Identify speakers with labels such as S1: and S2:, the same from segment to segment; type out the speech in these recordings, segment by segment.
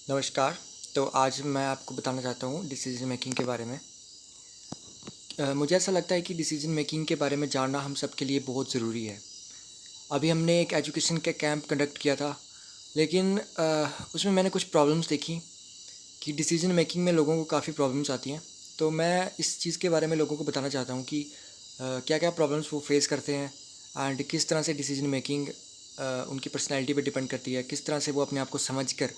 S1: नमस्कार। तो आज मैं आपको बताना चाहता हूँ डिसीजन मेकिंग के बारे में। मुझे ऐसा लगता है कि डिसीजन मेकिंग के बारे में जानना हम सब के लिए बहुत ज़रूरी है। अभी हमने एक एजुकेशन का कैंप कंडक्ट किया था, लेकिन उसमें मैंने कुछ प्रॉब्लम्स देखी कि डिसीजन मेकिंग में लोगों को काफ़ी प्रॉब्लम्स आती हैं। तो मैं इस चीज़ के बारे में लोगों को बताना चाहता हूँ कि क्या क्या प्रॉब्लम्स वो फेस करते हैं एंड किस तरह से डिसीजन मेकिंग उनकी पर्सनैलिटी पे डिपेंड करती है, किस तरह से वो अपने आप को समझ कर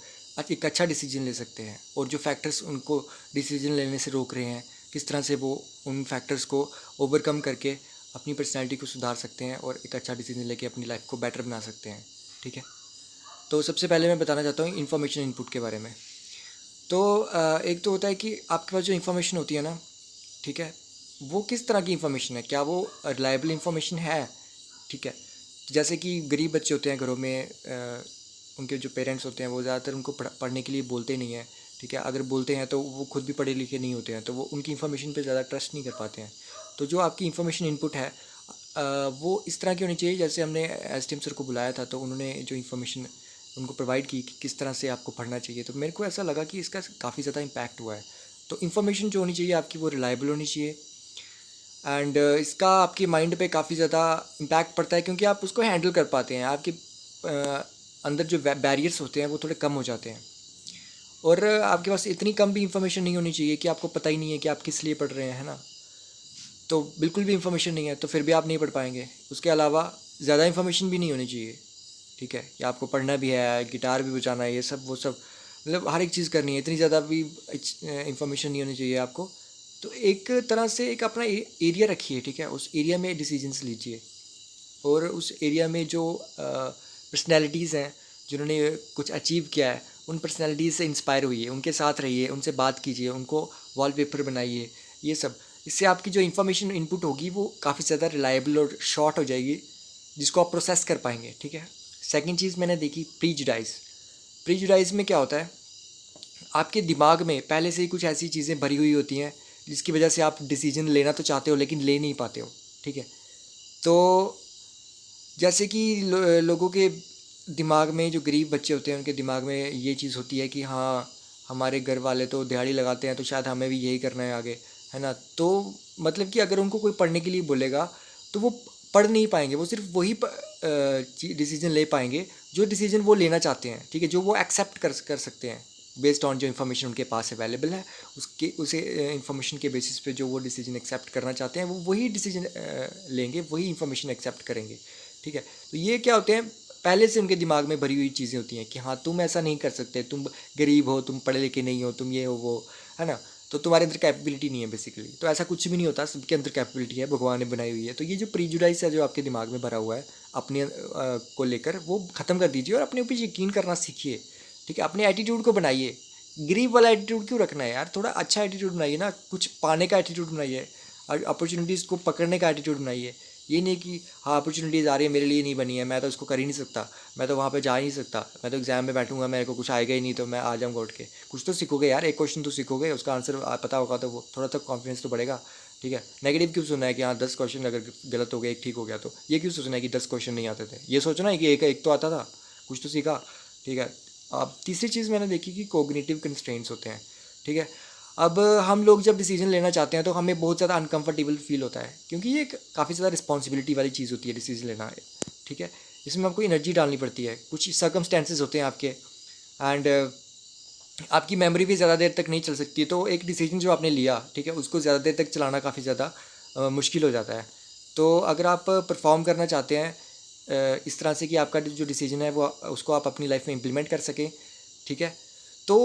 S1: एक अच्छा डिसीजन ले सकते हैं, और जो फैक्टर्स उनको डिसीजन लेने से रोक रहे हैं, किस तरह से वो उन फैक्टर्स को ओवरकम करके अपनी पर्सनैलिटी को सुधार सकते हैं और एक अच्छा डिसीजन लेके अपनी लाइफ को बेटर बना सकते हैं। ठीक है। तो सबसे पहले मैं बताना चाहता हूँ इन्फॉर्मेशन इनपुट के बारे में। तो एक तो होता है कि आपके पास जो इन्फॉर्मेशन होती है ना, ठीक है, वो किस तरह की इन्फॉर्मेशन है, क्या वो रिलायबल इन्फॉर्मेशन है। ठीक है। जैसे कि गरीब बच्चे होते हैं घरों में, उनके जो पेरेंट्स होते हैं वो ज़्यादातर उनको पढ़ने के लिए बोलते नहीं हैं। ठीक है। अगर बोलते हैं तो वो खुद भी पढ़े लिखे नहीं होते हैं, तो वो उनकी इन्फॉर्मेशन पे ज़्यादा ट्रस्ट नहीं कर पाते हैं। तो जो आपकी इन्फॉर्मेशन इनपुट है वो इस तरह की होनी चाहिए। जैसे हमने एस टी एम सर को बुलाया था, तो उन्होंने जो इन्फॉर्मेशन उनको प्रोवाइड की कि किस तरह से आपको पढ़ना चाहिए, तो मेरे को ऐसा लगा कि इसका काफ़ी ज़्यादा इम्पैक्ट हुआ है। तो इन्फॉर्मेशन जो होनी चाहिए आपकी वो रिलायबल होनी चाहिए, एंड इसका आपके माइंड पे काफ़ी ज़्यादा इम्पैक्ट पड़ता है, क्योंकि आप उसको हैंडल कर पाते हैं। आपके अंदर जो बैरियर्स होते हैं वो थोड़े कम हो जाते हैं। और आपके पास इतनी कम भी इंफॉर्मेशन नहीं होनी चाहिए कि आपको पता ही नहीं है कि आप किस लिए पढ़ रहे हैं, है ना। तो बिल्कुल भी इंफॉर्मेशन नहीं है तो फिर भी आप नहीं पढ़ पाएंगे। उसके अलावा ज़्यादा इंफॉर्मेशन भी नहीं होनी चाहिए। ठीक है, कि आपको पढ़ना भी है, गिटार भी बजाना है, ये सब वो सब, मतलब हर एक चीज़ करनी है। इतनी ज़्यादा भी इंफॉर्मेशन नहीं होनी चाहिए आपको। तो एक तरह से एक अपना एरिया रखिए। ठीक है, उस एरिया में डिसीजंस लीजिए, और उस एरिया में जो पर्सनैलिटीज़ हैं जिन्होंने कुछ अचीव किया है, उन पर्सनैलिटीज़ से इंस्पायर होइए, उनके साथ रहिए, उनसे बात कीजिए, उनको वॉलपेपर बनाइए, ये सब। इससे आपकी जो इन्फॉर्मेशन इनपुट होगी वो काफ़ी ज़्यादा रिलायबल और शॉर्ट हो जाएगी, जिसको आप प्रोसेस कर पाएंगे। ठीक है। सेकंड चीज़ मैंने देखी, प्रीजुडाइज। प्रीजुडाइज में क्या होता है, आपके दिमाग में पहले से ही कुछ ऐसी चीज़ें भरी हुई होती हैं जिसकी वजह से आप डिसीजन लेना तो चाहते हो लेकिन ले नहीं पाते हो। ठीक है। तो जैसे कि लोगों के दिमाग में, जो गरीब बच्चे होते हैं उनके दिमाग में ये चीज़ होती है कि हाँ, हमारे घर वाले तो दिहाड़ी लगाते हैं तो शायद हमें भी यही करना है आगे, है ना। तो मतलब कि अगर उनको कोई पढ़ने के लिए बोलेगा तो वो पढ़ नहीं पाएंगे, वो सिर्फ वही डिसीजन ले पाएंगे जो डिसीजन वो लेना चाहते हैं। ठीक है, जो वो एक्सेप्ट कर सकते हैं बेस्ड ऑन जो इन्फॉर्मेशन उनके पास अवेलेबल है। उसके उसे इन्फॉर्मेशन के बेसिस पे जो वो डिसीजन एक्सेप्ट करना चाहते हैं वो वही डिसीजन लेंगे, वही इन्फॉर्मेशन एक्सेप्ट करेंगे। ठीक है। तो ये क्या होते हैं, पहले से उनके दिमाग में भरी हुई चीज़ें होती हैं कि हाँ, तुम ऐसा नहीं कर सकते, तुम गरीब हो, तुम पढ़े लिखे नहीं हो, तुम ये हो वो, है ना। तो तुम्हारे अंदर कैपेबिलिटी नहीं है बेसिकली। तो ऐसा कुछ भी नहीं होता, सबके अंदर कैपेबिलिटी है, भगवान ने बनाई हुई है। तो ये जो प्रीजुडाइज है जो आपके दिमाग में भरा हुआ है अपने को लेकर, वो ख़त्म कर दीजिए और अपने ऊपर यकीन करना सीखिए। ठीक है, अपने एटीट्यूड को बनाइए। गरीब वाला एटीट्यूड क्यों रखना है यार, थोड़ा अच्छा एटीट्यूड बनाइए ना, कुछ पाने का एटीट्यूड बनाइए, और अपॉर्चुनिटीज़ को पकड़ने का एटीट्यूड बनाइए। ये नहीं कि हाँ, अपॉर्चुनिटीज़ आ रही है, मेरे लिए नहीं बनी है, मैं तो इसको कर ही नहीं सकता, मैं तो वहाँ पे जा ही नहीं सकता, मैं तो एग्ज़ाम में बैठूंगा, मेरे को कुछ आएगा ही नहीं तो मैं आ जाऊँगा उठ के। कुछ तो सीखोगे यार, एक क्वेश्चन तो सीखोगे, उसका आंसर पता होगा तो वो थोड़ा सा कॉन्फिडेंस तो बढ़ेगा। ठीक है। नेगेटिव क्यों सुनना है कि हाँ 10 क्वेश्चन अगर गलत हो गया, एक ठीक हो गया, तो ये क्यों सोचना है कि 10 क्वेश्चन नहीं आते थे, ये सोचना है कि एक एक तो आता था, कुछ तो सीखा। ठीक है। अब तीसरी चीज़ मैंने देखी कि कोग्निटिव कंस्ट्रेंट्स होते हैं। ठीक है। अब हम लोग जब डिसीजन लेना चाहते हैं तो हमें बहुत ज़्यादा अनकंफर्टेबल फील होता है, क्योंकि ये काफ़ी ज़्यादा रिस्पॉन्सिबिलिटी वाली चीज़ होती है डिसीजन लेना। ठीक है। इसमें आपको एनर्जी डालनी पड़ती है, कुछ सर्कमस्टेंसेज होते हैं आपके, एंड आपकी मेमोरी भी ज़्यादा देर तक नहीं चल सकती। तो एक डिसीजन जो आपने लिया, ठीक है, उसको ज़्यादा देर तक चलाना काफ़ी ज़्यादा मुश्किल हो जाता है। तो अगर आप परफॉर्म करना चाहते हैं इस तरह से कि आपका जो डिसीजन है वो उसको आप अपनी लाइफ में इम्प्लीमेंट कर सकें, ठीक है, तो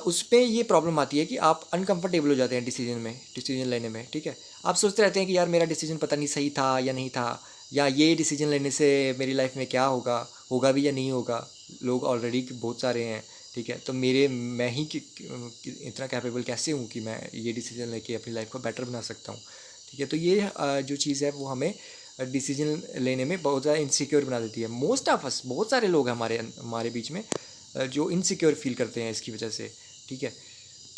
S1: उस पर ये प्रॉब्लम आती है कि आप अनकंफर्टेबल हो जाते हैं डिसीजन लेने में। ठीक है। आप सोचते रहते हैं कि यार मेरा डिसीजन पता नहीं सही था या नहीं था, या ये डिसीजन लेने से मेरी लाइफ में क्या होगा, होगा भी या नहीं होगा, लोग ऑलरेडी बहुत सारे हैं। ठीक है, तो मैं ही इतना कैपेबल कैसे हूँ कि मैं ये डिसीजन लेके अपनी लाइफ को बेटर बना सकता हूँ। ठीक है। तो ये जो चीज़ है वो हमें डिसीजन लेने में बहुत ज़्यादा इनसिक्योर बना देती है। मोस्ट ऑफ अस, बहुत सारे लोग हैं हमारे हमारे बीच में जो इनसिक्योर फील करते हैं इसकी वजह से। ठीक है।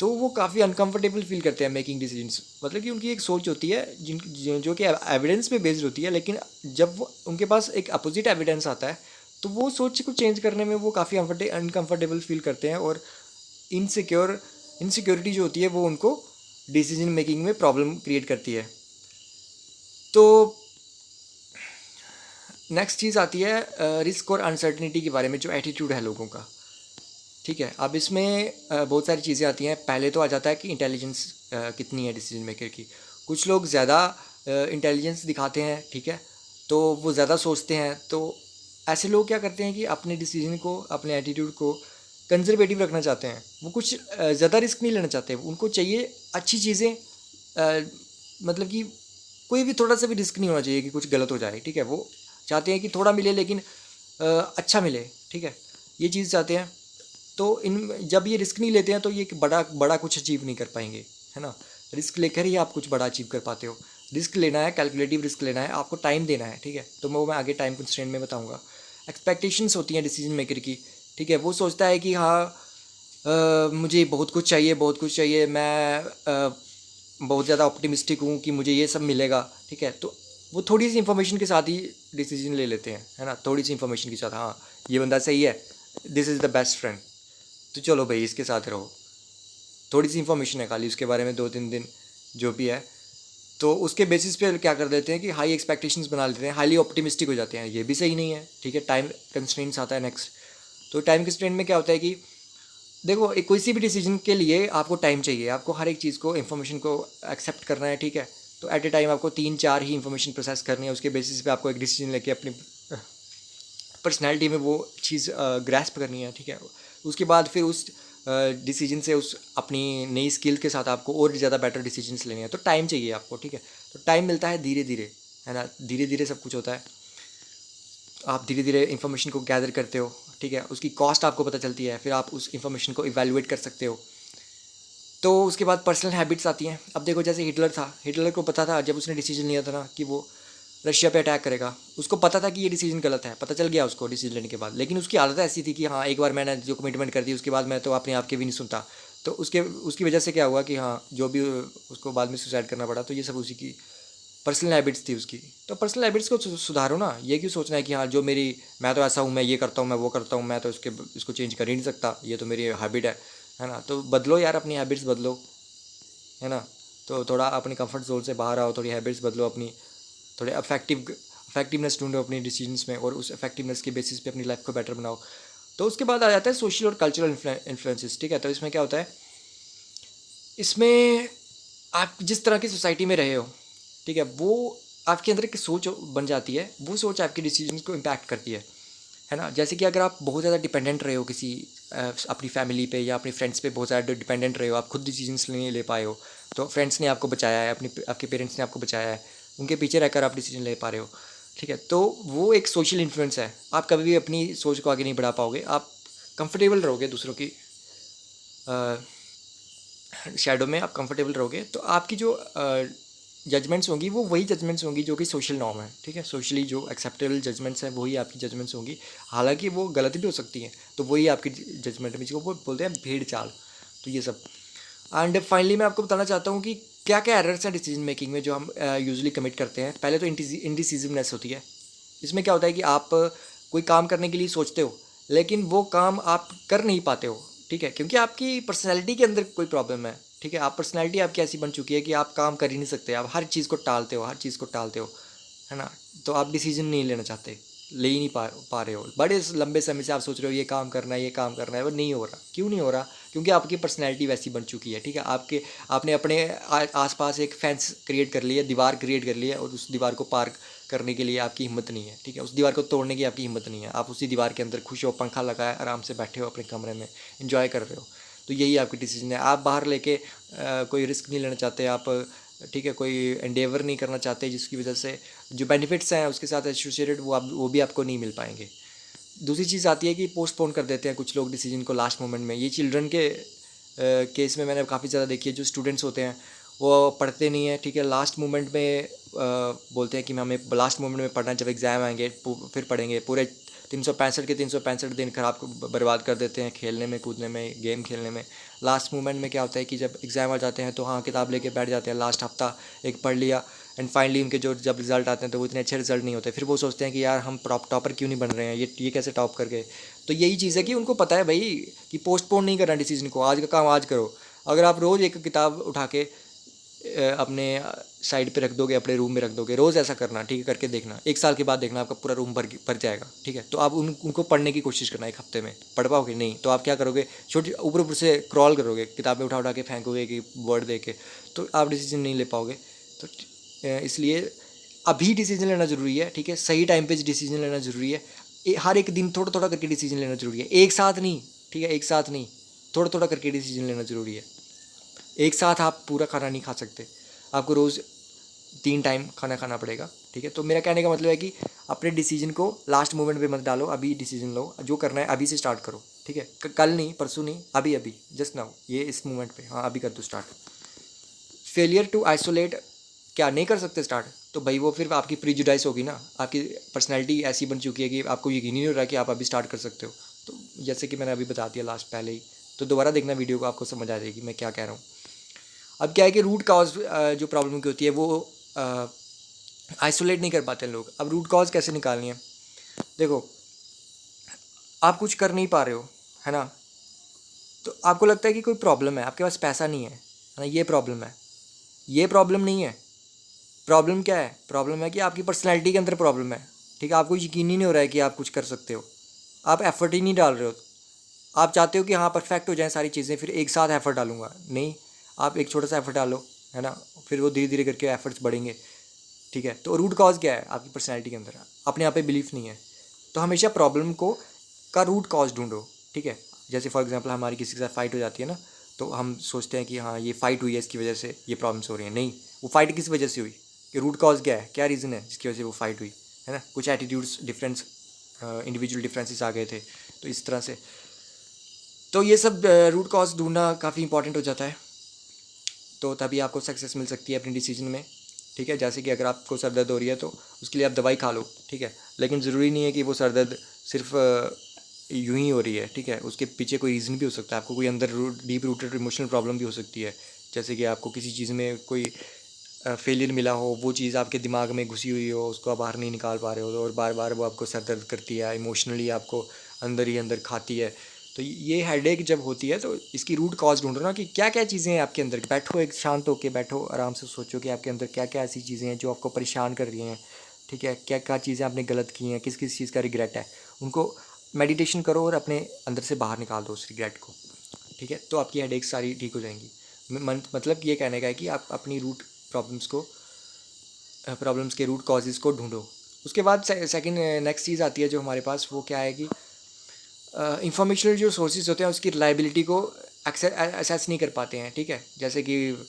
S1: तो वो काफ़ी अनकंफर्टेबल फील करते हैं मेकिंग डिसीजंस, मतलब कि उनकी एक सोच होती है जो कि एविडेंस पे बेस्ड होती है, लेकिन जब वो उनके पास एक अपोजिट एविडेंस आता है तो वो सोच को चेंज करने में वो काफ़ी अनकंफर्टेबल फील करते हैं, और इनसिक्योरिटी जो होती है वो उनको डिसीजन मेकिंग में प्रॉब्लम क्रिएट करती है। तो नेक्स्ट चीज़ आती है रिस्क और अनसर्टनिटी के बारे में, जो एटीट्यूड है लोगों का। ठीक है, अब इसमें बहुत सारी चीज़ें आती हैं। पहले तो आ जाता है कि इंटेलिजेंस कितनी है डिसीजन मेकर की। कुछ लोग ज़्यादा इंटेलिजेंस दिखाते हैं, ठीक है, तो वो ज़्यादा सोचते हैं। तो ऐसे लोग क्या करते हैं कि अपने डिसीजन को, अपने एटीट्यूड को कंजर्वेटिव रखना चाहते हैं। वो कुछ ज़्यादा रिस्क नहीं लेना चाहते। उनको चाहिए अच्छी चीज़ें, मतलब कि कोई भी थोड़ा सा भी रिस्क नहीं होना चाहिए कि कुछ गलत हो जाए। ठीक है, वो चाहते हैं कि थोड़ा मिले लेकिन अच्छा मिले। ठीक है, ये चीज़ चाहते हैं। तो जब ये रिस्क नहीं लेते हैं तो ये बड़ा बड़ा कुछ अचीव नहीं कर पाएंगे, है ना। रिस्क लेकर ही आप कुछ बड़ा अचीव कर पाते हो। रिस्क लेना है, कैलकुलेटिव रिस्क लेना है, आपको टाइम देना है। ठीक है, तो मैं आगे टाइम कंस्ट्रेंट में बताऊंगा। एक्सपेक्टेशंस होती हैं डिसीजन मेकर की। ठीक है, वो सोचता है कि हाँ मुझे बहुत कुछ चाहिए, बहुत कुछ चाहिए, मैं बहुत ज़्यादा ऑप्टिमिस्टिक हूँ कि मुझे ये सब मिलेगा। ठीक है, तो वो थोड़ी सी इन्फॉर्मेशन के साथ ही डिसीजन ले लेते हैं, है ना। थोड़ी सी इन्फॉर्मेशन के साथ, हाँ ये बंदा सही है, this is the best friend, तो चलो भाई इसके साथ रहो। थोड़ी सी इन्फॉर्मेशन है खाली उसके बारे में, 2-3 दिन जो भी है, तो उसके बेसिस पे क्या कर देते हैं कि हाई एक्सपेक्टेशंस बना लेते हैं, हाईली ऑप्टिमिस्टिक हो जाते हैं। ये भी सही नहीं है। ठीक है, टाइम कंस्ट्रेंट्स आता है नेक्स्ट। तो टाइम कंस्ट्रेंट में क्या होता है कि देखो, एक कोई सी भी डिसीजन के लिए आपको टाइम चाहिए। आपको हर एक चीज़ को, इन्फॉर्मेशन को एक्सेप्ट करना है। ठीक है, तो एट ए टाइम आपको 3-4 ही इन्फॉर्मेशन प्रोसेस करनी है। उसके बेसिस पे आपको एक डिसीजन लेके अपनी पर्सनैलिटी में वो चीज़ ग्रैस्प करनी है। ठीक है, उसके बाद फिर उस डिसीजन से, उस अपनी नई स्किल के साथ आपको और ज़्यादा बेटर डिसीजंस लेने हैं। तो टाइम चाहिए आपको। ठीक है, तो टाइम मिलता है धीरे धीरे, है ना। धीरे धीरे सब कुछ होता है। आप धीरे धीरे इन्फॉर्मेशन को गैदर करते हो। ठीक है, उसकी कॉस्ट आपको पता चलती है, फिर आप उस इन्फॉर्मेशन को इवैल्यूएट कर सकते हो। तो उसके बाद पर्सनल हैबिट्स आती हैं। अब देखो, जैसे हिटलर था, हिटलर को पता था जब उसने डिसीजन लिया था ना कि वो रशिया पे अटैक करेगा, उसको पता था कि ये डिसीजन गलत है, पता चल गया उसको डिसीजन लेने के बाद। लेकिन उसकी आदत ऐसी थी कि हाँ, एक बार मैंने जो कमिटमेंट कर दी उसके बाद मैं तो अपने आप के भी नहीं सुनता। तो उसकी वजह से क्या हुआ कि हाँ, जो भी उसको बाद में सुसाइड करना पड़ा, तो ये सब उसी की पर्सनल हैबिट्स थी उसकी। तो पर्सनल हैबिट्स को सुधारो ना। ये क्यों सोचना है कि हाँ, जो मेरी, मैं तो ऐसा हूँ, मैं ये करता हूँ, मैं वो करता हूँ, मैं तो इसको चेंज कर ही नहीं सकता, ये तो मेरी हैबिट है ना। तो बदलो यार, अपनी हैबिट्स बदलो, है ना। तो थोड़ा अपनी कंफर्ट जोन से बाहर आओ, थोड़ी हैबिट्स बदलो अपनी, थोड़े इफेक्टिवनेस ढूंढो अपनी डिसीजंस में, और उस इफेक्टिवनेस के बेसिस पे अपनी लाइफ को बेटर बनाओ। तो उसके बाद आ जाता है सोशल और कल्चरल इन्फ्लुएंसेस। ठीक है, तो इसमें क्या होता है, इसमें आप जिस तरह की सोसाइटी में रहे हो, ठीक है, वो आपके अंदर एक सोच बन जाती है। वो सोच आपके डिसीजंस को इम्पैक्ट करती है ना। जैसे कि अगर आप बहुत ज़्यादा डिपेंडेंट रहे हो किसी अपनी फैमिली पे या अपनी फ्रेंड्स पे, बहुत ज़्यादा डिपेंडेंट रहे हो, आप खुद डिसीजंस नहीं ले पाए हो, तो फ्रेंड्स ने आपको बचाया है, आपके पेरेंट्स ने आपको बचाया है, उनके पीछे रहकर आप डिसीजन ले पा रहे हो। ठीक है, तो वो एक सोशल इन्फ्लुएंस है। आप कभी भी अपनी सोच को आगे नहीं बढ़ा पाओगे। आप कंफर्टेबल रहोगे दूसरों की शैडो में, आप कंफर्टेबल रहोगे, तो आपकी जो जजमेंट्स होंगी वो वही जजमेंट्स होंगी जो कि सोशल नॉर्म है। ठीक है, सोशली जो एक्सेप्टेबल जजमेंट्स हैं वही आपकी जजमेंट्स होंगी। हालांकि वो गलत भी हो सकती हैं, तो वही आपकी जजमेंट में, जिसको वो बोलते हैं भेड़ चाल। तो ये सब। एंड फाइनली मैं आपको बताना चाहता हूँ कि क्या क्या एरर्स हैं डिसीजन मेकिंग में जो हम यूजुअली कमिट करते हैं। पहले तो इंडिसिजिवनेस होती है। इसमें क्या होता है कि आप कोई काम करने के लिए सोचते हो, लेकिन वो काम आप कर नहीं पाते हो। ठीक है, क्योंकि आपकी पर्सनैलिटी के अंदर कोई प्रॉब्लम है। ठीक है, आप पर्सनैलिटी आपकी ऐसी बन चुकी है कि आप काम कर ही नहीं सकते, आप हर चीज़ को टालते हो, हर चीज़ को टालते हो, है ना। तो आप डिसीजन नहीं लेना चाहते, ले ही नहीं पा रहे हो। बड़े लंबे समय से आप सोच रहे हो ये काम करना है, ये काम करना है, वो नहीं हो रहा। क्यों नहीं हो रहा? क्योंकि आपकी पर्सनैलिटी वैसी बन चुकी है। ठीक है, आपने अपने आसपास एक फेंस क्रिएट कर लिया, दीवार क्रिएट कर लिया, और उस दीवार को पार करने के लिए आपकी हिम्मत नहीं है। ठीक है, उस दीवार को तोड़ने की आपकी हिम्मत नहीं है। आप उसी दीवार के अंदर खुश हो, पंखा लगाए आराम से बैठे हो अपने कमरे में, इंजॉय कर रहे हो। तो यही आपकी डिसीजन है। आप बाहर लेके कोई रिस्क नहीं लेना चाहते आप। ठीक है, कोई एंडेवर नहीं करना चाहते, जिसकी वजह से जो बेनिफिट्स हैं उसके साथ एसोसिएटेड वो भी आपको नहीं मिल पाएंगे। दूसरी चीज़ आती है कि पोस्टपोन कर देते हैं कुछ लोग डिसीजन को लास्ट मोमेंट में। ये चिल्ड्रन के केस में मैंने काफ़ी ज़्यादा देखी है। जो स्टूडेंट्स होते हैं वो पढ़ते नहीं है। ठीक है, लास्ट मोमेंट में बोलते हैं कि हमें लास्ट मोमेंट में पढ़ना है, जब एग्ज़ाम आएंगे फिर पढ़ेंगे। पूरे 365 के 365 दिन खराब बर्बाद कर देते हैं खेलने में, कूदने में, गेम खेलने में। लास्ट मोमेंट में क्या होता है कि जब एग्ज़ाम आ जाते हैं तो हाँ, किताब लेके बैठ जाते हैं, लास्ट हफ्ता एक पढ़ लिया, एंड फाइनली उनके जो जब रिजल्ट आते हैं तो वो इतने अच्छे रिजल्ट नहीं होते, फिर वो सोचते हैं कि यार हम टॉपर क्यों नहीं बन रहे हैं, ये कैसे टॉप कर गए। तो यही चीज़ है कि उनको पता है भाई कि पोस्टपोन नहीं करना डिसीजन को, आज का काम आज करो। अगर आप रोज़ एक किताब उठा के अपने साइड पे रख दोगे, अपने रूम में रख दोगे, रोज़ ऐसा करना, ठीक है, करके देखना, 1 साल के बाद देखना आपका पूरा रूम भर जाएगा, ठीक है। तो आप उनको पढ़ने की कोशिश करना, 1 हफ्ते में पढ़ पाओगे नहीं, तो आप क्या करोगे, छोटी ऊपर ऊपर से क्रॉल करोगे, किताबें उठा उठा के फेंकोगे कि वर्ड दे के, तो आप डिसीजन नहीं ले पाओगे। तो इसलिए अभी डिसीजन लेना ज़रूरी है, ठीक है, सही टाइम पे डिसीजन लेना ज़रूरी है। हर एक दिन थोड़ा थोड़ा करके डिसीजन लेना ज़रूरी है, एक साथ नहीं, ठीक है, एक साथ नहीं, थोड़ा थोड़ा करके डिसीजन लेना ज़रूरी है। एक साथ आप पूरा खाना नहीं खा सकते, आपको रोज़ 3 टाइम खाना खाना पड़ेगा, ठीक है। तो मेरा कहने का मतलब है कि अपने डिसीजन को लास्ट मोमेंट पे मत डालो, अभी डिसीजन लो, जो करना है अभी से स्टार्ट करो, ठीक है, कल नहीं, परसों नहीं, अभी अभी, जस्ट नाउ, ये इस मोमेंट पे, हाँ अभी कर दो स्टार्ट। फेलियर टू आइसोलेट क्या नहीं कर सकते स्टार्ट, तो भाई वो फिर आपकी प्रीजुडाइस होगी ना, आपकी पर्सनैलिटी ऐसी बन चुकी है कि आपको यकीन ही नहीं हो रहा कि आप अभी स्टार्ट कर सकते हो। तो जैसे कि मैंने अभी बता दिया लास्ट पहले ही, तो दोबारा देखना वीडियो को, आपको समझ आ जाएगी मैं क्या कह रहा हूँ। अब क्या है कि रूट कॉज जो प्रॉब्लम की होती है वो आइसोलेट नहीं कर पाते लोग। अब रूट कॉज कैसे निकालनी है, देखो आप कुछ कर नहीं पा रहे हो, है ना, तो आपको लगता है कि कोई प्रॉब्लम है, आपके पास पैसा नहीं है ना, ये प्रॉब्लम है। ये प्रॉब्लम नहीं है, प्रॉब्लम क्या है, प्रॉब्लम है कि आपकी पर्सनैलिटी के अंदर प्रॉब्लम है, ठीक है। आपको यकीन ही नहीं हो रहा है कि आप कुछ कर सकते हो, आप एफर्ट ही नहीं डाल रहे हो। आप चाहते हो कि हाँ परफेक्ट हो जाए सारी चीज़ें, फिर एक साथ एफर्ट डालूंगा, नहीं, आप एक छोटा सा एफर्ट डालो, है ना, फिर वो धीरे धीरे करके एफर्ट्स बढ़ेंगे, ठीक है। तो रूट कॉज क्या है, आपकी पर्सनैलिटी के अंदर अपने आप पे बिलीफ नहीं है। तो हमेशा प्रॉब्लम को का रूट कॉज ढूंढो, ठीक है। जैसे फॉर एग्जांपल हमारी किसी के साथ फाइट हो जाती है ना, तो हम सोचते हैं कि हाँ ये फाइट हुई है, इसकी वजह से ये प्रॉब्लम्स हो रही हैं, नहीं, वो फाइट किस वजह से हुई, कि रूट कॉज क्या है, क्या रीज़न है जिसकी वजह से वो फाइट हुई, है ना, कुछ एटीट्यूड्स डिफरेंस, इंडिविजुअल डिफरेंसेस आ गए थे, तो इस तरह से। तो ये सब रूट कॉज ढूंढना काफ़ी इंपॉर्टेंट हो जाता है, तो तभी आपको सक्सेस मिल सकती है अपने डिसीजन में, ठीक है। जैसे कि अगर आपको सर दर्द हो रही है तो उसके लिए आप दवाई खा लो, ठीक है, लेकिन ज़रूरी नहीं है कि वो सर दर्द सिर्फ यूं ही हो रही है, ठीक है, उसके पीछे कोई रीज़न भी हो सकता है, आपको कोई अंदर डीप रूटेड इमोशनल प्रॉब्लम भी हो सकती है। जैसे कि आपको किसी चीज़ में कोई फेलियर मिला हो, वो चीज़ आपके दिमाग में घुसी हुई हो, उसको आप बाहर नहीं निकाल पा रहे हो, और बार बार वो आपको सर दर्द करती है, इमोशनली आपको अंदर ही अंदर खाती है। तो ये हेडेक जब होती है तो इसकी रूट कॉज ढूंढो ना, कि क्या क्या चीज़ें हैं आपके अंदर। बैठो, एक शांत होकर बैठो, आराम से सोचो कि आपके अंदर क्या क्या ऐसी चीज़ें हैं जो आपको परेशान कर रही हैं, ठीक है, क्या क्या चीज़ें आपने गलत की हैं, किस किस चीज़ का रिग्रेट है, उनको मेडिटेशन करो और अपने अंदर से बाहर निकाल दो उस रिग्रेट को, ठीक है। तो आपकी हेडेक सारी ठीक हो जाएंगी। मतलब ये कहने का है कि आप अपनी रूट प्रॉब्लम्स के रूट कॉजेज़ को ढूंढो। उसके बाद सेकंड नेक्स्ट चीज़ आती है जो हमारे पास, वो क्या है कि इंफॉर्मेशनल जो सोर्सेज होते हैं उसकी रिलायबिलिटी को असेस नहीं कर पाते हैं, ठीक है। जैसे कि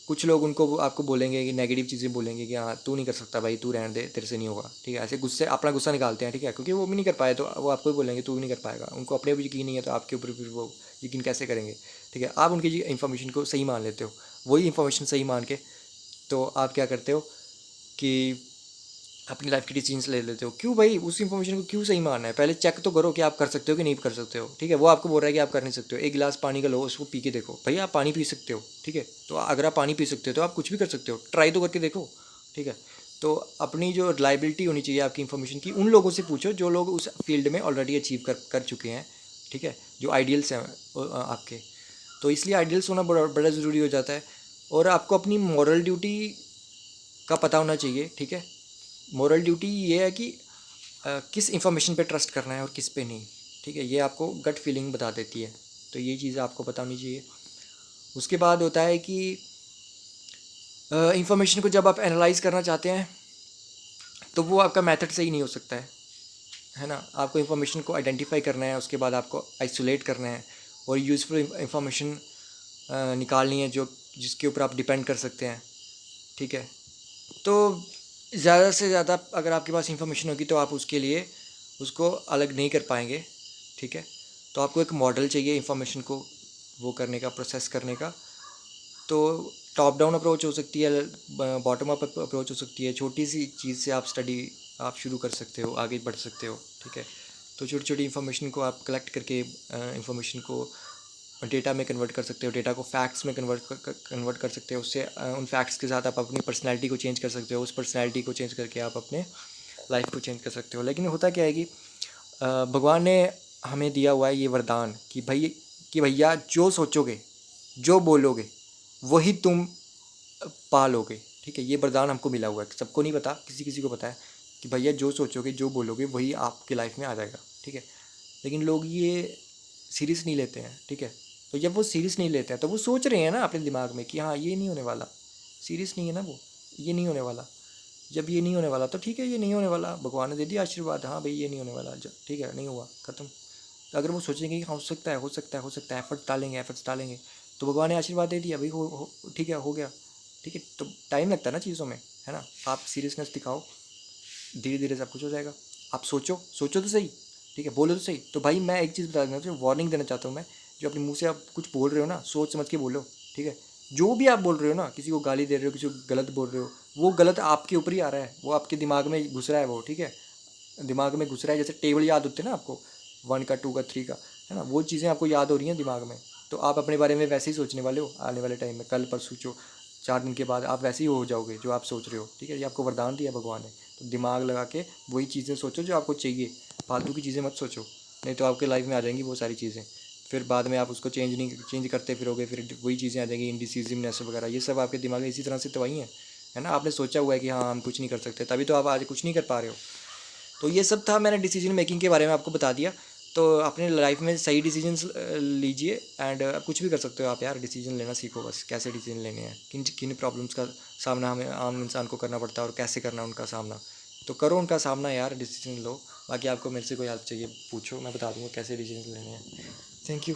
S1: कुछ लोग उनको आपको बोलेंगे कि नेगेटिव चीज़ें बोलेंगे कि हाँ तू नहीं कर सकता भाई, तू रहने दे, तेरे से नहीं होगा, ठीक है, ऐसे गुस्से अपना गुस्सा निकालते हैं, ठीक है, क्योंकि वो भी नहीं कर पाए तो वो आपको भी बोलेंगे तू भी नहीं कर पाएगा। उनको अपने ऊपर यकीन नहीं है तो आपके ऊपर फिर वो यकीन कैसे करेंगे, ठीक है। आप उनकी इन्फॉर्मेशन को सही मान लेते हो, वही इन्फॉर्मेशन सही मान के तो आप क्या करते हो कि अपनी लाइफ की डिसीजंस ले लेते हो। क्यों भाई, उस इन्फॉर्मेशन को क्यों सही मानना है, पहले चेक तो करो कि आप कर सकते हो कि नहीं कर सकते हो, ठीक है। वो आपको बोल रहा है कि आप कर नहीं सकते हो, एक गिलास पानी का लो, उसको पी के देखो, भाई आप पानी पी सकते हो, ठीक है। तो अगर आप पानी पी सकते हो तो आप कुछ भी कर सकते हो, ट्राई तो करके देखो, ठीक है। तो अपनी जो रिलायबिलिटी होनी चाहिए आपकी इन्फॉर्मेशन की, उन लोगों से पूछो जो लोग उस फील्ड में ऑलरेडी अचीव कर चुके हैं, ठीक है, जो आइडियल्स हैं आपके। तो इसलिए आइडियल्स होना बड़ा ज़रूरी हो जाता है। और आपको अपनी मॉरल ड्यूटी का पता होना चाहिए, ठीक है। मॉरल ड्यूटी ये है कि किस इंफॉर्मेशन पे ट्रस्ट करना है और किस पे नहीं, ठीक है, ये आपको गट फीलिंग बता देती है, तो ये चीज़ आपको पता होनी चाहिए। उसके बाद होता है कि इंफॉर्मेशन को जब आप एनालाइज करना चाहते हैं तो वो आपका मेथड सही नहीं हो सकता है ना। आपको इंफॉर्मेशन को आइडेंटिफाई करना है, उसके बाद आपको आइसोलेट करना है और यूज़फुल इंफॉर्मेशन निकालनी है जो जिसके ऊपर आप डिपेंड कर सकते हैं, ठीक है। तो ज़्यादा से ज़्यादा अगर आपके पास इंफॉर्मेशन होगी तो आप उसके लिए उसको अलग नहीं कर पाएंगे, ठीक है। तो आपको एक मॉडल चाहिए इंफॉर्मेशन को वो करने का, प्रोसेस करने का। तो टॉप डाउन अप्रोच हो सकती है, बॉटम अप अप्रोच हो सकती है। छोटी सी चीज़ से आप स्टडी आप शुरू कर सकते हो, आगे बढ़ सकते हो, ठीक है। तो छोटी छोटी इन्फॉर्मेशन को आप कलेक्ट करके इंफॉर्मेशन को डेटा में कन्वर्ट कर सकते हो, डेटा को फैक्ट्स में कन्वर्ट कर सकते हो। उससे उन फैक्ट्स के साथ आप अपनी पर्सनैलिटी को चेंज कर सकते हो, उस पर्सनैलिटी को चेंज करके आप अपने लाइफ को चेंज कर सकते हो। लेकिन होता क्या है कि भगवान ने हमें दिया हुआ है ये वरदान कि भैया जो सोचोगे, जो बोलोगे, वही तुम पालोगे। ठीक है, ये वरदान हमको मिला हुआ है, सबको नहीं पता, किसी किसी को पता है कि भैया जो सोचोगे, जो बोलोगे, वही आपकी लाइफ में आ जाएगा। ठीक है, लेकिन लोग ये सीरियस नहीं लेते हैं। ठीक है, तो जब वो सीरियस नहीं लेते हैं तो वो सोच रहे हैं ना अपने दिमाग में कि हाँ ये नहीं होने वाला, सीरियस नहीं है ना वो, ये नहीं होने वाला। जब ये नहीं होने वाला तो ठीक है, ये नहीं होने वाला, भगवान ने दे दिया आशीर्वाद, हाँ भाई ये नहीं होने वाला, जब ठीक है नहीं हुआ, ख़त्म। तो अगर वो सोचेंगे कि हाँ हो सकता है, हो सकता है, हो सकता है, एफर्ट्स डालेंगे, तो भगवान ने आशीर्वाद दे दिया भाई, ठीक है, हो गया। ठीक है, तो टाइम लगता है ना चीज़ों में, है ना। आप सीरियसनेस दिखाओ, धीरे धीरे सब कुछ हो जाएगा। आप सोचो, सोचो तो सही, ठीक है, बोलो तो सही। तो भाई मैं एक चीज़ बता देना चाहिए, वार्निंग देना चाहता हूँ मैं, जो अपने मुंह से आप कुछ बोल रहे हो ना, सोच समझ के बोलो। ठीक है, जो भी आप बोल रहे हो ना, किसी को गाली दे रहे हो, किसी को गलत बोल रहे हो, वो गलत आपके ऊपर ही आ रहा है, वो आपके दिमाग में घुस रहा है वो। ठीक है, दिमाग में घुस रहा है, जैसे टेबल याद होते हैं ना आपको, 1 का, 2 का, 3 का, है ना, वो चीज़ें आपको याद हो रही हैं दिमाग में। तो आप अपने बारे में वैसे ही सोचने वाले हो आने वाले टाइम में, कल परसों 4 दिन के बाद आप वैसे ही हो जाओगे जो आप सोच रहे हो। ठीक है, ये आपको वरदान दिया भगवान ने, तो दिमाग लगा के वही चीज़ें सोचो जो आपको चाहिए, फालतू की चीज़ें मत सोचो, नहीं तो आपके लाइफ में आ जाएंगी वो सारी चीज़ें। फिर बाद में आप उसको चेंज करते फिरोगे, फिर वही चीज़ें आ जाएंगी, इंडिसिजिवनेस वगैरह, ये सब आपके दिमाग में इसी तरह से दवाई हैं, है ना। आपने सोचा हुआ है कि हाँ हम कुछ नहीं कर सकते, तभी तो आप आज कुछ नहीं कर पा रहे हो। तो ये सब था, मैंने डिसीजन मेकिंग के बारे में आपको बता दिया। तो अपने लाइफ में सही डिसीजंस लीजिए, एंड कुछ भी कर सकते हो आप यार, डिसीजन लेना सीखो बस, कैसे डिसीजन लेने हैं, किन किन प्रॉब्लम्स का सामना हमें आम इंसान को करना पड़ता है और कैसे करना है उनका सामना। तो करो उनका सामना यार, डिसीजन लो। बाकी आपको मेरे से कोई हेल्प चाहिए पूछो, मैं बता दूँगा कैसे डिसीजन लेने हैं। Thank you.